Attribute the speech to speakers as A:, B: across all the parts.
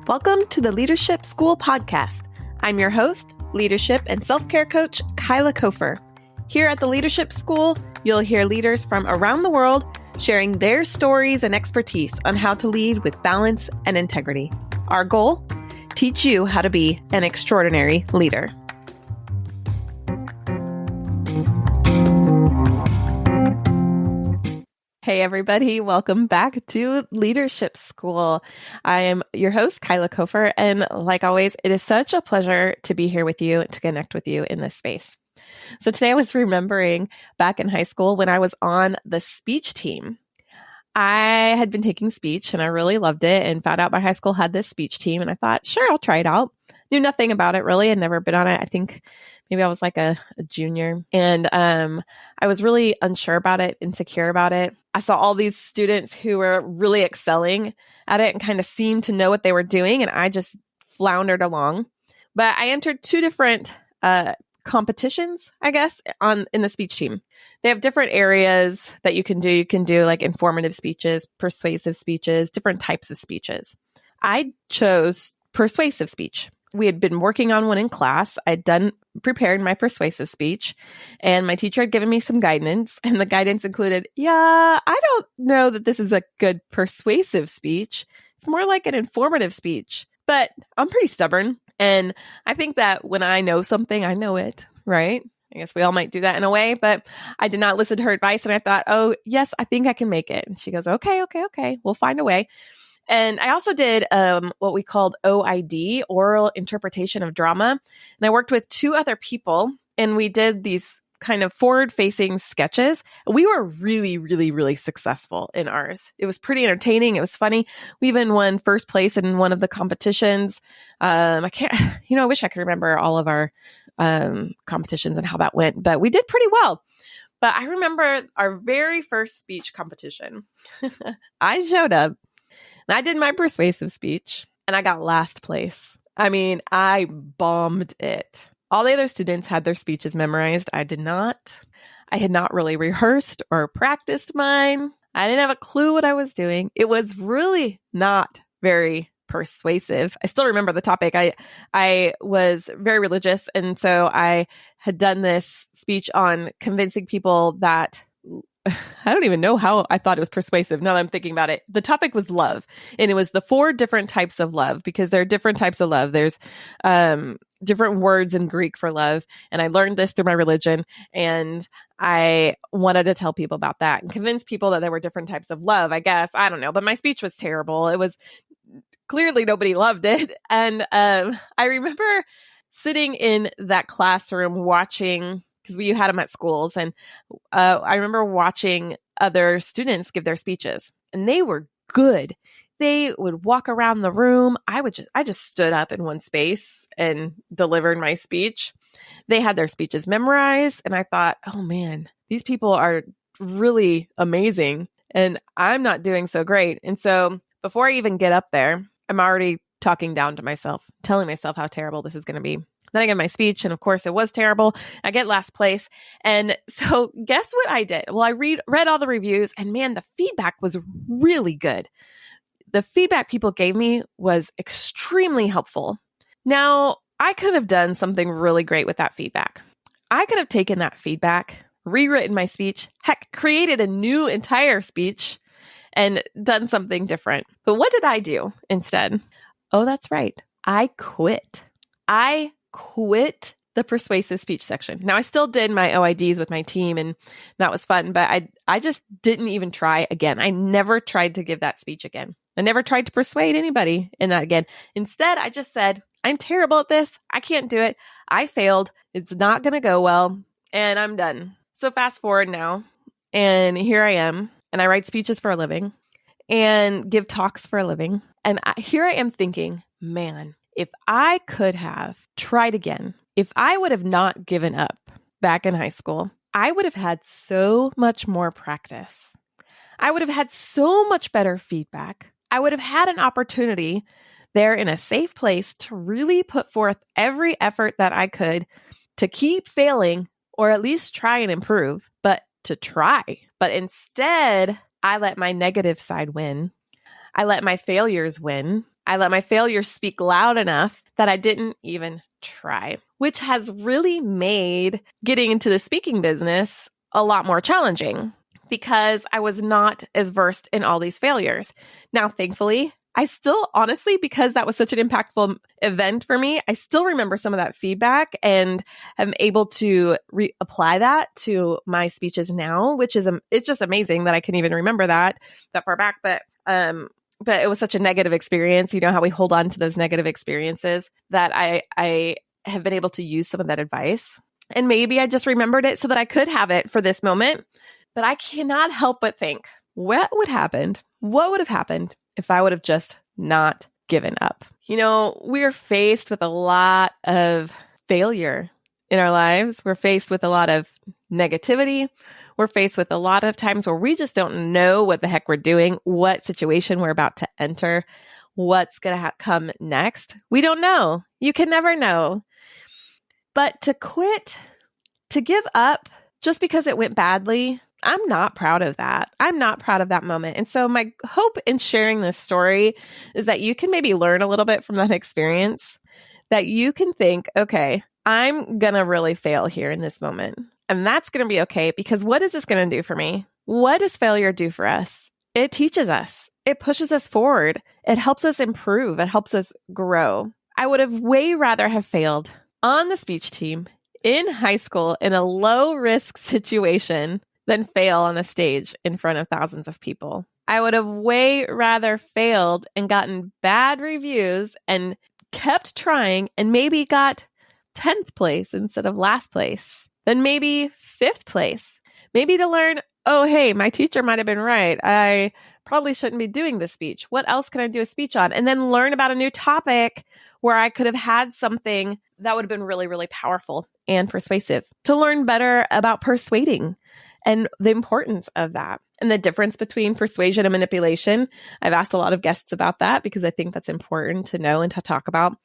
A: Welcome to the Leadership School podcast. I'm your host, leadership and self-care coach, Kyla Cofer. Here at the Leadership School, you'll hear leaders from around the world sharing their stories and expertise on how to lead with balance and integrity. Our goal? Teach you how to be an extraordinary leader. Hey, everybody. Welcome back to Leadership School. I am your host, Kyla Cofer, and like always, it is such a pleasure to be here with you and to connect with you in this space. So today I was remembering back in high school when I was on the speech team. I had been taking speech and I really loved it and found out my high school had this speech team and I thought, sure, I'll try it out. Knew nothing about it really. I'd never been on it. I think maybe I was like a junior and I was really unsure about it, insecure about it. I saw all these students who were really excelling at it and kind of seemed to know what they were doing. And I just floundered along. But I entered two different competitions, I guess, in the speech team. They have different areas that you can do. You can do like informative speeches, persuasive speeches, different types of speeches. I chose persuasive speech. We had been working on one in class. I'd prepared my persuasive speech, and my teacher had given me some guidance, and the guidance included, I don't know that this is a good persuasive speech. It's more like an informative speech, but I'm pretty stubborn. And I think that when I know something, I know it, right? I guess we all might do that in a way, but I did not listen to her advice. And I thought, oh, yes, I think I can make it. And she goes, okay. We'll find a way. And I also did what we called OID, oral interpretation of drama. And I worked with two other people and we did these kind of forward-facing sketches. We were really, really, really successful in ours. It was pretty entertaining. It was funny. We even won first place in one of the competitions. I wish I could remember all of our competitions and how that went, but we did pretty well. But I remember our very first speech competition. I showed up and I did my persuasive speech and I got last place. I mean, I bombed it. All the other students had their speeches memorized. I did not. I had not really rehearsed or practiced mine. I didn't have a clue what I was doing. It was really not very persuasive. I still remember the topic. I was very religious. And so I had done this speech on convincing people that I don't even know how I thought it was persuasive. Now that I'm thinking about it, the topic was love. And it was the 4 different types of love because there are different types of love. There's different words in Greek for love. And I learned this through my religion. And I wanted to tell people about that and convince people that there were different types of love, I guess. I don't know. But my speech was terrible. It was clearly nobody loved it. And I remember sitting in that classroom watching, because we had them at schools. And I remember watching other students give their speeches and they were good. They would walk around the room. I just stood up in one space and delivered my speech. They had their speeches memorized. And I thought, oh man, these people are really amazing. And I'm not doing so great. And so before I even get up there, I'm already talking down to myself, telling myself how terrible this is going to be. Then I get my speech, and of course it was terrible. I get last place. And so guess what I did? Well, I read all the reviews, and man, the feedback was really good. The feedback people gave me was extremely helpful. Now, I could have done something really great with that feedback. I could have taken that feedback, rewritten my speech, heck, created a new entire speech, and done something different. But what did I do instead? Oh, that's right. I quit. I quit the persuasive speech section. Now, I still did my OIDs with my team, and that was fun, but I just didn't even try again. I never tried to give that speech again. I never tried to persuade anybody in that again. Instead, I just said, I'm terrible at this. I can't do it. I failed. It's not going to go well, and I'm done. So fast forward now, and here I am, and I write speeches for a living and give talks for a living. And here I am thinking, man, if I could have tried again, if I would have not given up back in high school, I would have had so much more practice. I would have had so much better feedback. I would have had an opportunity there in a safe place to really put forth every effort that I could to keep failing or at least try and improve, but to try. But instead, I let my negative side win. I let my failures win. I let my failures speak loud enough that I didn't even try, which has really made getting into the speaking business a lot more challenging because I was not as versed in all these failures. Now, thankfully, I still, honestly, because that was such an impactful event for me, I still remember some of that feedback and am able to apply that to my speeches now, which is, it's just amazing that I can even remember that far back. But it was such a negative experience. You know how we hold on to those negative experiences, that I have been able to use some of that advice. And maybe I just remembered it so that I could have it for this moment. But I cannot help but think, what would have happened if I would have just not given up? You know, we're faced with a lot of failure in our lives. We're faced with a lot of negativity. We're faced with a lot of times where we just don't know what the heck we're doing, what situation we're about to enter, what's going to come next. We don't know. You can never know. But to quit, to give up just because it went badly, I'm not proud of that. I'm not proud of that moment. And so my hope in sharing this story is that you can maybe learn a little bit from that experience, that you can think, okay, I'm going to really fail here in this moment. And that's going to be okay, because what is this going to do for me? What does failure do for us? It teaches us. It pushes us forward. It helps us improve. It helps us grow. I would have way rather have failed on the speech team in high school in a low-risk situation than fail on a stage in front of thousands of people. I would have way rather failed and gotten bad reviews and kept trying and maybe got 10th place instead of last place, then maybe 5th place. Maybe to learn, oh, hey, my teacher might have been right. I probably shouldn't be doing this speech. What else can I do a speech on? And then learn about a new topic where I could have had something that would have been really, really powerful and persuasive. To learn better about persuading and the importance of that and the difference between persuasion and manipulation. I've asked a lot of guests about that because I think that's important to know and to talk about.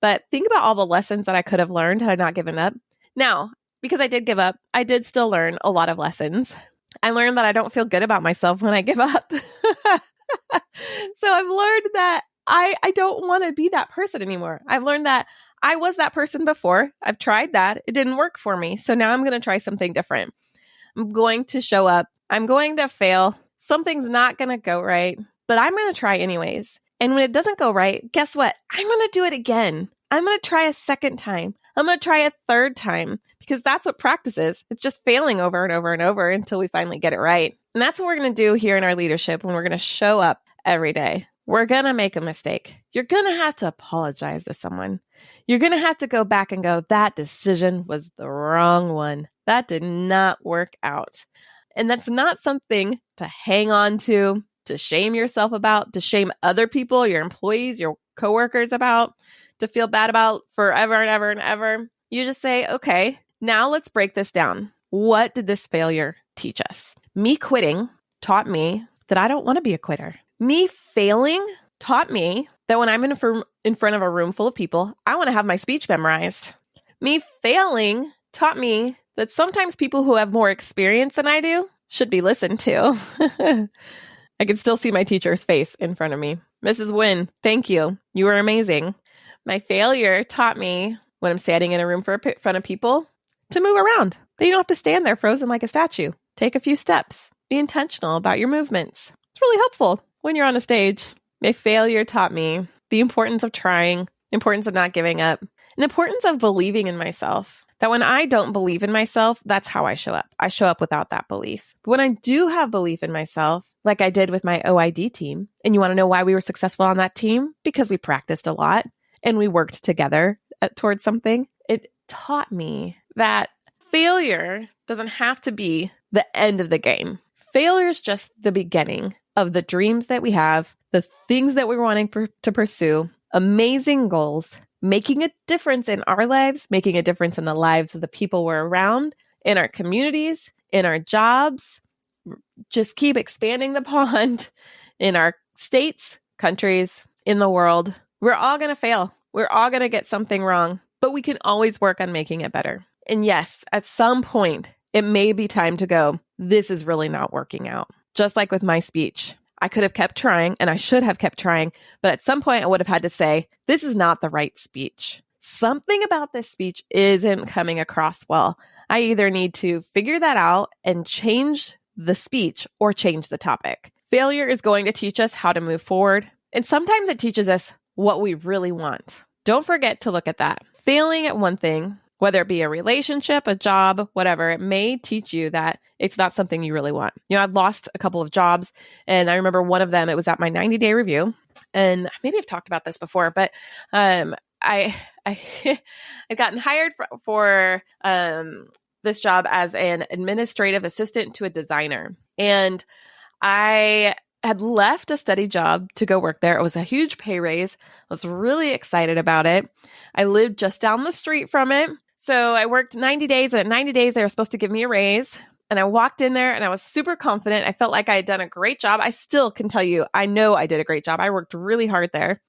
A: But think about all the lessons that I could have learned had I not given up. Now, because I did give up, I did still learn a lot of lessons. I learned that I don't feel good about myself when I give up. So I've learned that I don't want to be that person anymore. I've learned that I was that person before. I've tried that. It didn't work for me. So now I'm going to try something different. I'm going to show up. I'm going to fail. Something's not going to go right, but I'm going to try anyways. And when it doesn't go right, guess what? I'm going to do it again. I'm going to try a second time. I'm going to try a third time, because that's what practice is. It's just failing over and over and over until we finally get it right. And that's what we're going to do here in our leadership when we're going to show up every day. We're going to make a mistake. You're going to have to apologize to someone. You're going to have to go back and go, that decision was the wrong one. That did not work out. And that's not something to hang on to shame yourself about, to shame other people, your employees, your coworkers about, to feel bad about forever and ever and ever. You just say, okay, now let's break this down. What did this failure teach us? Me quitting taught me that I don't want to be a quitter. Me failing taught me that when I'm in front of a room full of people, I want to have my speech memorized. Me failing taught me that sometimes people who have more experience than I do should be listened to. I can still see my teacher's face in front of me. Mrs. Wynn, thank you. You were amazing. My failure taught me when I'm standing in a room front of people to move around. That you don't have to stand there frozen like a statue. Take a few steps. Be intentional about your movements. It's really helpful when you're on a stage. My failure taught me the importance of trying, the importance of not giving up, and the importance of believing in myself. That when I don't believe in myself, that's how I show up. I show up without that belief. But when I do have belief in myself, like I did with my OID team, and you want to know why we were successful on that team? Because we practiced a lot and we worked together towards something. It taught me that failure doesn't have to be the end of the game. Failure is just the beginning of the dreams that we have, the things that we're wanting to pursue, amazing goals, making a difference in our lives, making a difference in the lives of the people we're around, in our communities, in our jobs. Just keep expanding the pond in our states, countries, in the world. We're all going to fail. We're all going to get something wrong, but we can always work on making it better. And yes, at some point, it may be time to go, this is really not working out. Just like with my speech, I could have kept trying and I should have kept trying. But at some point I would have had to say, this is not the right speech. Something about this speech isn't coming across well. I either need to figure that out and change the speech or change the topic. Failure is going to teach us how to move forward. And sometimes it teaches us what we really want. Don't forget to look at that. Failing at one thing, whether it be a relationship, a job, whatever, it may teach you that it's not something you really want. I've lost a couple of jobs, and I remember one of them, it was at my 90-day review. And maybe I've talked about this before, but I I'd gotten hired for this job as an administrative assistant to a designer. And I had left a steady job to go work there. It was a huge pay raise. I was really excited about it. I lived just down the street from it. So I worked 90 days, and at 90 days, they were supposed to give me a raise. And I walked in there and I was super confident. I felt like I had done a great job. I still can tell you, I know I did a great job. I worked really hard there.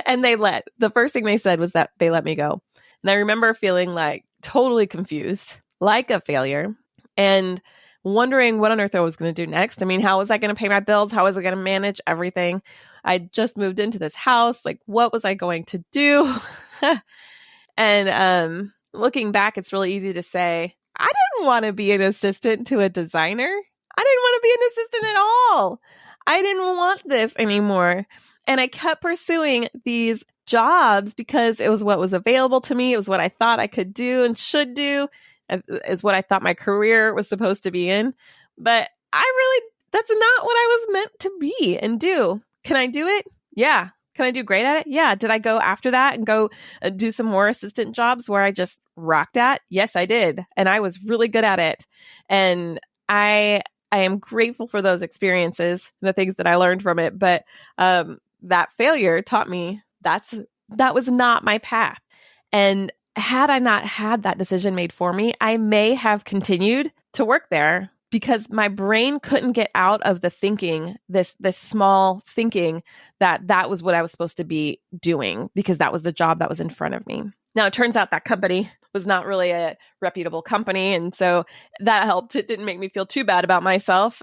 A: And the first thing they said was that they let me go. And I remember feeling like totally confused, like a failure, and wondering what on earth I was going to do next. I mean, how was I going to pay my bills? How was I going to manage everything? I just moved into this house. Like, what was I going to do? And looking back, it's really easy to say, I didn't want to be an assistant to a designer. I didn't want to be an assistant at all. I didn't want this anymore. And I kept pursuing these jobs because it was what was available to me. It was what I thought I could do and should do. Is what I thought my career was supposed to be in. But that's not what I was meant to be and do. Can I do it? Yeah. Can I do great at it? Yeah. Did I go after that and go do some more assistant jobs where I just rocked at? Yes, I did. And I was really good at it. And I am grateful for those experiences, the things that I learned from it. But that failure taught me that was not my path. And had I not had that decision made for me, I may have continued to work there because my brain couldn't get out of the thinking, this small thinking that was what I was supposed to be doing because that was the job that was in front of me. Now, it turns out that company was not really a reputable company. And so that helped. It didn't make me feel too bad about myself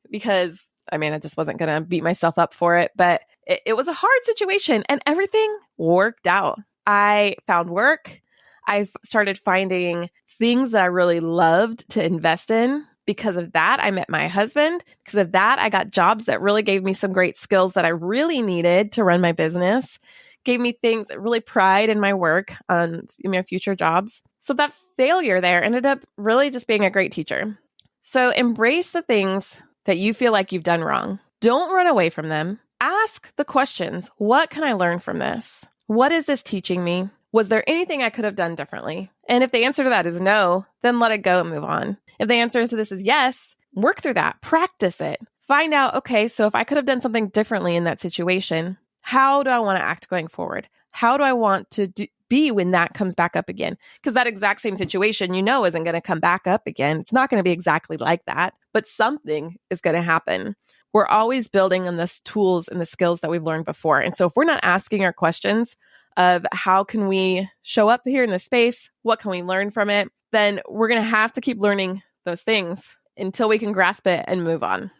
A: because, I just wasn't going to beat myself up for it. But it was a hard situation and everything worked out. I found work. I started finding things that I really loved to invest in. Because of that, I met my husband. Because of that, I got jobs that really gave me some great skills that I really needed to run my business. Gave me things that really pride in my work on future jobs. So that failure there ended up really just being a great teacher. So embrace the things that you feel like you've done wrong. Don't run away from them. Ask the questions. What can I learn from this? What is this teaching me? Was there anything I could have done differently? And if the answer to that is no, then let it go and move on. If the answer to this is yes, work through that, practice it. Find out, okay, so if I could have done something differently in that situation, how do I want to act going forward? How do I want to be when that comes back up again? Because that exact same situation, isn't going to come back up again. It's not going to be exactly like that, but something is going to happen. We're always building on the tools and the skills that we've learned before. And so if we're not asking our questions of how can we show up here in this space, what can we learn from it, then we're going to have to keep learning those things until we can grasp it and move on.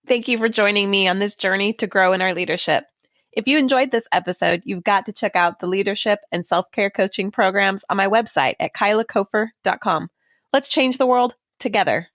A: Thank you for joining me on this journey to grow in our leadership. If you enjoyed this episode, you've got to check out the leadership and self-care coaching programs on my website at kylacofer.com. Let's change the world together.